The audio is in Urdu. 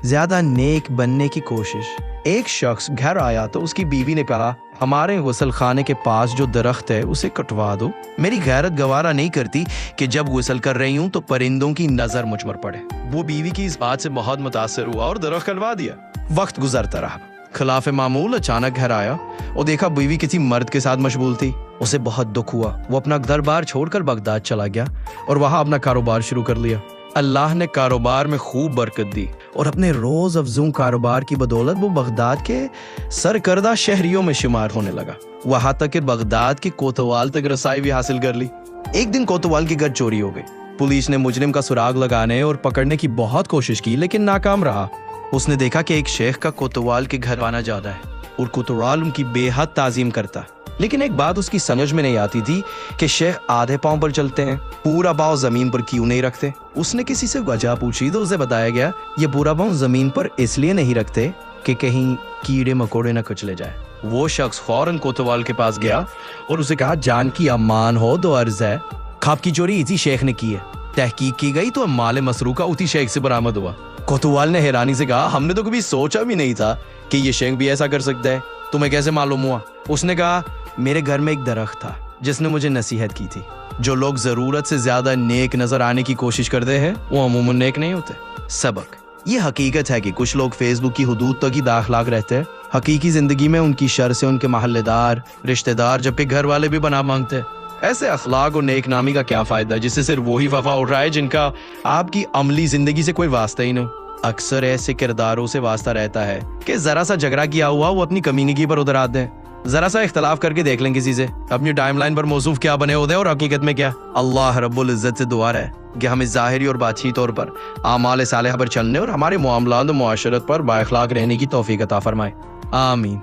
زیادہ نیک بننے کی کوشش۔ ایک شخص گھر آیا تو اس کی بیوی نے کہا، ہمارے غسل خانے کے پاس جو درخت ہے اسے کٹوا دو، میری غیرت گوارا نہیں کرتی کہ جب غسل کر رہی ہوں تو پرندوں کی نظر مجھ پر پڑے۔ وہ بیوی کی اس بات سے بہت متاثر ہوا اور درخت کٹوا دیا۔ وقت گزرتا رہا، خلاف معمول اچانک گھر آیا اور دیکھا بیوی کسی مرد کے ساتھ مشغول تھی۔ اسے بہت دکھ ہوا، وہ اپنا گھر بار چھوڑ کر بغداد چلا گیا اور وہاں اپنا کاروبار شروع کر لیا۔ اللہ نے کاروبار میں خوب برکت دی اور اپنے روز افزوں کاروبار کی بدولت وہ بغداد کے سرکردہ شہریوں میں شمار ہونے لگا، وہاں تک کہ بغداد کے کوتوال تک رسائی بھی حاصل کر لی۔ ایک دن کوتوال کی گھر چوری ہو گئی۔ پولیس نے مجرم کا سراغ لگانے اور پکڑنے کی بہت کوشش کی لیکن ناکام رہا۔ اس نے دیکھا کہ ایک شیخ کا کوتوال کے گھر آنا جاتا ہے اور کوتوال ان کی بے حد تعظیم کرتا، لیکن ایک بات اس کی سمجھ میں نہیں آتی تھی کہ شیخ آدھے پاؤں پر چلتے ہیں، پورا پاؤں زمین پر کیوں نہیں رکھتے۔ اس نے کسی سے وجہ پوچھی تو اسے بتایا گیا یہ پورا پاؤں زمین پر اس لیے نہیں رکھتے کہ کہیں کیڑے مکوڑے نہ کچلے جائے۔ وہ شخص فوراً کوتوال کے پاس گیا اور اسے کہا، جان کی امان ہو تو عرض ہے، خواب کی چوری اسی شیخ نے کی ہے۔ تحقیق کی گئی تو مال مسروقہ اسی شیخ سے برآمد ہوا۔ کوتوال نے حیرانی سے کہا، ہم نے تو کبھی سوچا بھی نہیں تھا کہ یہ شیخ بھی ایسا کر سکتا ہے، تمہیں کیسے معلوم ہوا؟ اس نے کہا، میرے گھر میں ایک درخت تھا جس نے مجھے نصیحت کی تھی، جو لوگ ضرورت سے زیادہ نیک نظر آنے کی کوشش کرتے ہیں وہ عموماً نیک نہیں ہوتے۔ سبق یہ حقیقت ہے کہ کچھ لوگ فیس بک کی حدود تک ہی داخلاق رہتے ہیں، حقیقی زندگی میں ان کی شر سے ان کے محلے دار، رشتہ دار، جبکہ گھر والے بھی بنا مانگتے ہیں۔ ایسے اخلاق اور نیک نامی کا کیا فائدہ جس سے صرف وہی وفا اٹھ رہا ہے جن کا آپ کی عملی زندگی سے کوئی واسطہ ہی نہیں۔ اکثر ایسے کرداروں سے واسطہ رہتا ہے کہ ذرا سا جھگڑا کیا ہوا وہ اپنی کمینگی پر اتر آتے ہیں، ذرا سا اختلاف کر کے دیکھ لیں کسی سے، اپنی ٹائم لائن پر موصوف کیا بنے ہوتے ہیں اور حقیقت میں کیا۔ اللہ رب العزت سے دعا ہے کہ ہمیں ظاہری اور باطنی طور پر اعمال صالحہ پر چلنے اور ہمارے معاملات و معاشرت پر با اخلاق رہنے کی توفیق عطا فرمائے، آمین۔